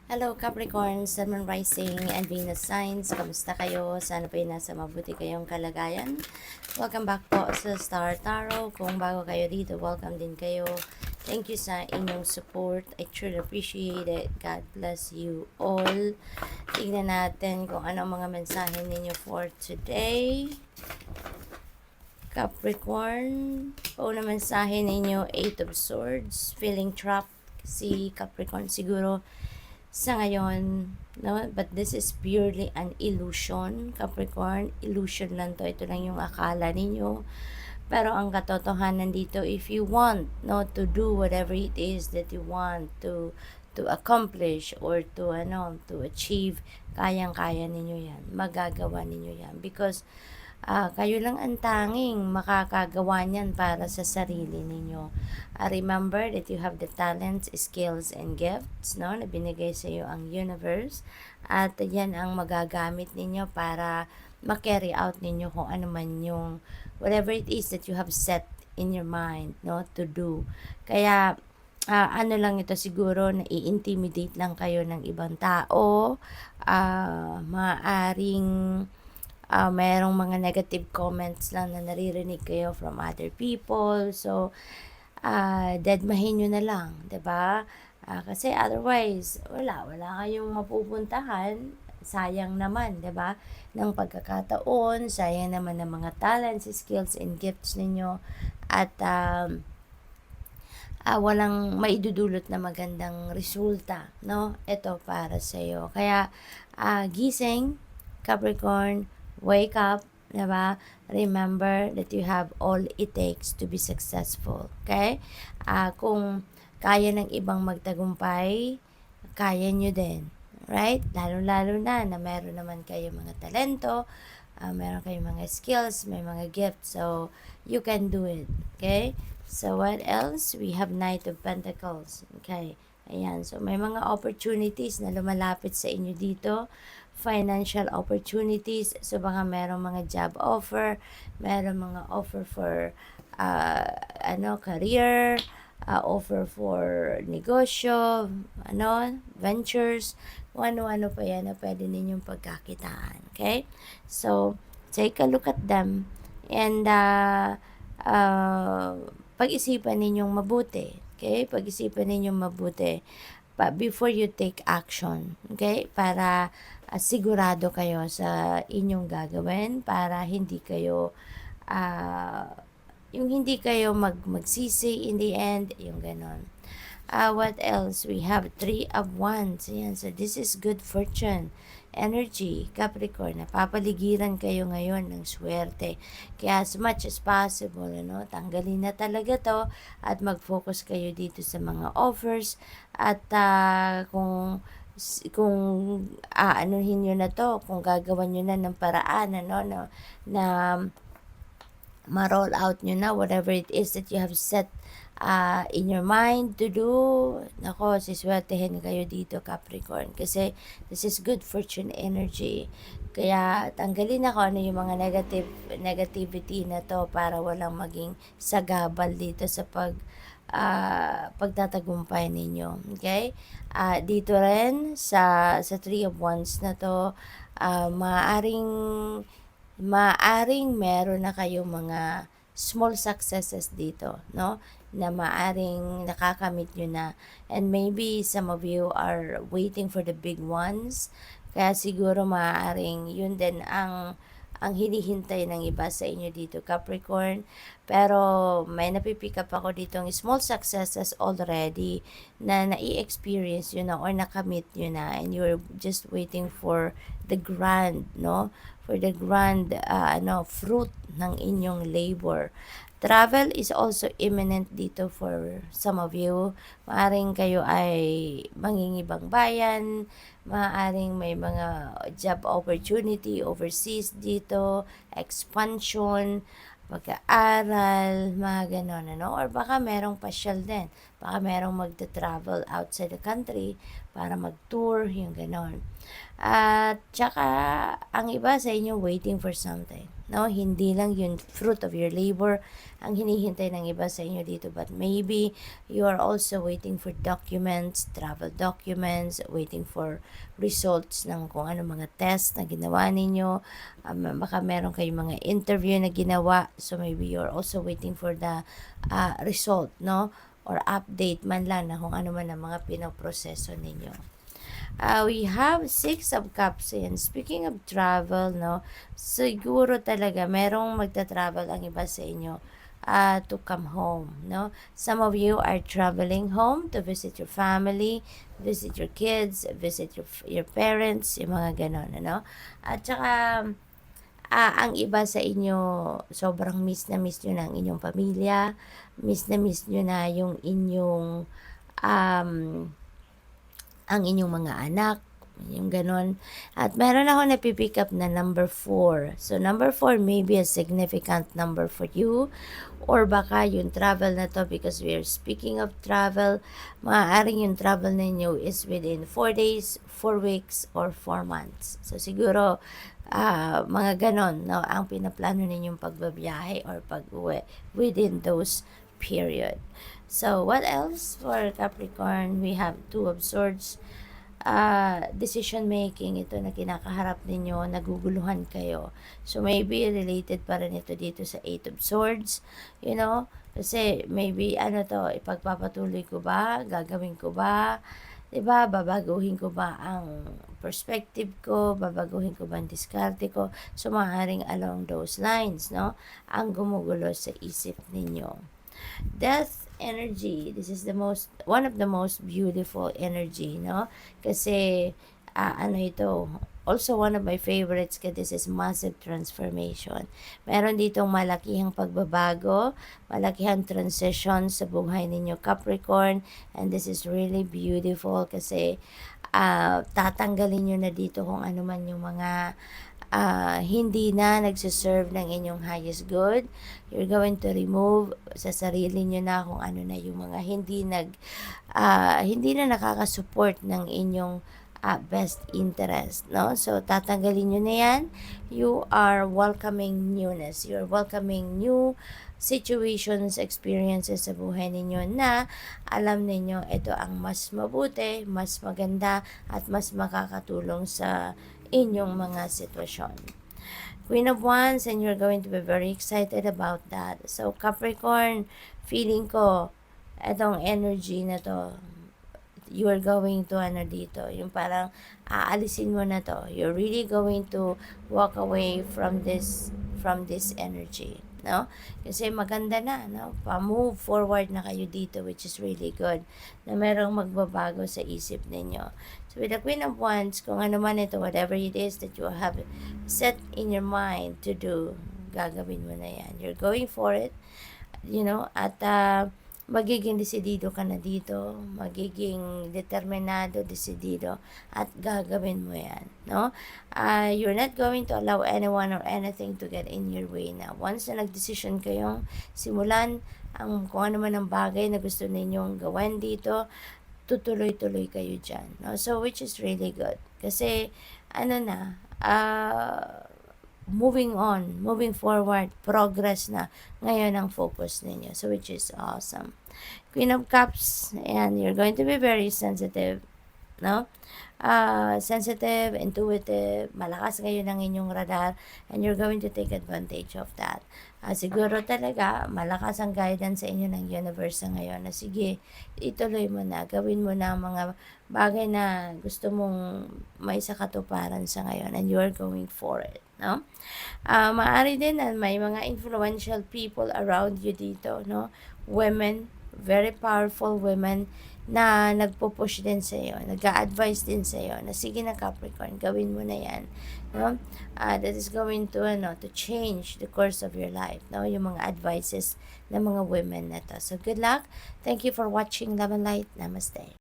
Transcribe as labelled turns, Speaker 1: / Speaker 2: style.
Speaker 1: Hello Capricorn, Sun, Moon, Rising, and Venus signs. Kamusta kayo? Sana po nasa mabuti kayong kalagayan. Welcome back po sa Star Tarot. Kung bago kayo dito, welcome din kayo. Thank you sa inyong support. I truly appreciate it. God bless you all. Tignan natin kung ano ang mga mensahe ninyo for today. Capricorn, una mensahe ninyo, 8 of Swords, feeling trapped. Si Capricorn siguro sa ngayon, no? But this is purely an illusion, Capricorn. Illusion lang to. Ito lang yung akala ninyo. Pero ang katotohanan dito, if you want, no, to do whatever it is that you want to accomplish or to achieve, kayang-kaya ninyo yan. Magagawa ninyo yan. Because kayo lang ang tanging makakagawa niyan para sa sarili ninyo. Remember that you have the talents, skills, and gifts, no, na binigay sa iyo ang universe. At yan ang magagamit ninyo para ma-carry out ninyo kung ano man yung whatever it is that you have set in your mind, no, to do. Kaya ano lang ito siguro, nai-intimidate lang kayo ng ibang tao, maaring mayroong mga negative comments lang na naririnig kayo from other people. So, deadmahin nyo na lang, 'di ba? Kasi otherwise, wala kayong mapupuntahan. Sayang naman, 'di ba? Ng pagkakataon, sayang naman ng mga talents, skills, and gifts ninyo. At walang maidudulot na magandang resulta, no? Ito para sa iyo. Kaya, gising, Capricorn, wake up, diba? Remember that you have all it takes to be successful, okay? Kung kaya ng ibang magtagumpay, kaya nyo din, right? Lalo-lalo na meron naman kayo mga talento, meron kayong mga skills, may mga gifts, so you can do it, okay? So what else? We have Knight of Pentacles, okay? Ayan, so may mga opportunities na lumalapit sa inyo dito, financial opportunities, so baka merong mga job offer, merong mga offer for career, offer for negosyo, ventures, kung ano-ano pa yan na pwede ninyong pagkakitaan. Okay? So, take a look at them and pag-isipan ninyong mabuti. Okay? Pag-isipan ninyong mabuti before you take action. Okay? Para sigurado kayo sa inyong gagawin, para hindi kayo yung hindi kayo magsisi in the end, yung ganon. What else? We have 3 of Wands. Ayan, so this is good fortune energy, Capricorn. Napapaligiran kayo ngayon ng swerte. Kaya as much as possible, tanggalin na talaga to at mag-focus kayo dito sa mga offers at kung anuhin nyo na to, kung gagawan nyo na ng paraan, na ma-roll out nyo na whatever it is that you have set in your mind to do. Nako, siswertehin kayo dito, Capricorn, kasi this is good fortune energy. Kaya tanggalin na kung ano yung mga negativity na to para walang maging sagabal dito sa pagtatagumpay ninyo. Okay? Dito rin sa 3 of Wands na to, maaring meron na kayong mga small successes dito, no? Na maaring nakakamit nyo na. And maybe some of you are waiting for the big ones. Kaya siguro maaring yun din ang hinihintay ng iba sa inyo dito, Capricorn. Pero may napipick up ako dito ng small successes already na nai-experience yun na or nakamit yun na, and you're just waiting for the grand, no? For the grand fruit ng inyong labor. Travel is also imminent dito for some of you. Maaring kayo ay mangingibang bayan, maaring may mga job opportunity overseas dito, expansion, pag-aaral, mga ganon, or baka merong pasyal din. Baka merong magta-travel outside the country para mag-tour, yung ganon. At tsaka, ang iba sa inyo waiting for something. No, hindi lang yung fruit of your labor ang hinihintay ng iba sa inyo dito, but maybe you are also waiting for documents, travel documents, waiting for results ng kung ano mga test na ginawa ninyo. Baka meron kayong mga interview na ginawa, so maybe you're also waiting for the result, no, or update man lang na kung ano man ang mga pinoproseso ninyo. We have 6 of Cups yan. Speaking of travel, no, siguro talaga merong magta-travel ang iba sa inyo to come home, no. Some of you are traveling home to visit your family, visit your kids, visit your parents, yung mga ganon, ano. At saka, ang iba sa inyo, sobrang miss na miss nyo na ang inyong pamilya, miss na miss nyo na yung inyong ang inyong mga anak, yung ganon. At meron ako napipick up na number 4. So, number 4 may be a significant number for you. Or baka yung travel na to, because we are speaking of travel, maaaring yung travel ninyo is within 4 days, 4 weeks, or 4 months. So, siguro, mga ganon, no, ang pinaplano ninyong pagbabiyahe or pag-uwi within those period. So, what else for Capricorn? We have 2 of Swords. Decision making, ito na kinakaharap ninyo, naguguluhan kayo. So, maybe related pa rin ito dito sa 8 of Swords. You know, kasi maybe, ipagpapatuloy ko ba? Gagawin ko ba? Diba? Babaguhin ko ba ang perspective ko? Babaguhin ko ba ang diskarte ko? So, maaaring along those lines, no? Ang gumugulo sa isip ninyo. Death energy, this is one of the most beautiful energy, no? Kasi ito, also one of my favorites, kasi this is massive transformation. Meron ditong malakihang pagbabago, malakihang transition sa buhay ninyo, Capricorn, and this is really beautiful kasi tatanggalin nyo na dito kung ano man yung mga hindi na nagsiserve ng inyong highest good. You're going to remove sa sarili nyo na kung ano na yung mga hindi na nakakasupport ng inyong best interest, no? So, tatanggalin nyo na yan. You are welcoming newness. You're welcoming new situations, experiences sa buhay ninyo na alam ninyo ito ang mas mabuti, mas maganda, at mas makakatulong sa inyong mga sitwasyon. Queen of Wands, and you're going to be very excited about that. So, Capricorn, feeling ko, itong energy na to, you are going to dito, yung parang aalisin mo na to. You're really going to walk away from this energy, no? Kasi maganda na, no? Pa-move forward na kayo dito, which is really good, na merong magbabago sa isip ninyo. So, with the Queen of Wands, kung ano man ito, whatever it is that you have set in your mind to do, gagawin mo na yan. You're going for it, you know, at magiging desidido ka na dito, magiging determinado, desidido, at gagawin mo yan, no? You're not going to allow anyone or anything to get in your way na. Once na nagdesisyon kayong simulan ang kung ano man ang bagay na gusto ninyong gawin dito, tutuloy-tuloy kayo dyan, no? So, which is really good. Kasi, moving on, moving forward, progress na ngayon ang focus ninyo. So, which is awesome. Queen of Cups, and you're going to be very sensitive, no? Sensitive, intuitive, malakas ngayon ang inyong radar, and you're going to take advantage of that. Siguro talaga, malakas ang guidance sa inyo ng universe ngayon na sige, ituloy mo na, gawin mo na mga bagay na gusto mong may sa katuparan sa ngayon, and you're going for it, no? Maaari din na may mga influential people around you dito, no? Women, very powerful women na nagpo-push din sa iyo, nag-a-advise din sa iyo na sige na Capricorn, gawin mo na yan, no? That is going to to change the course of your life, no? Yung mga advices ng mga women na to. So good luck. Thank you for watching Love and Light. Namaste.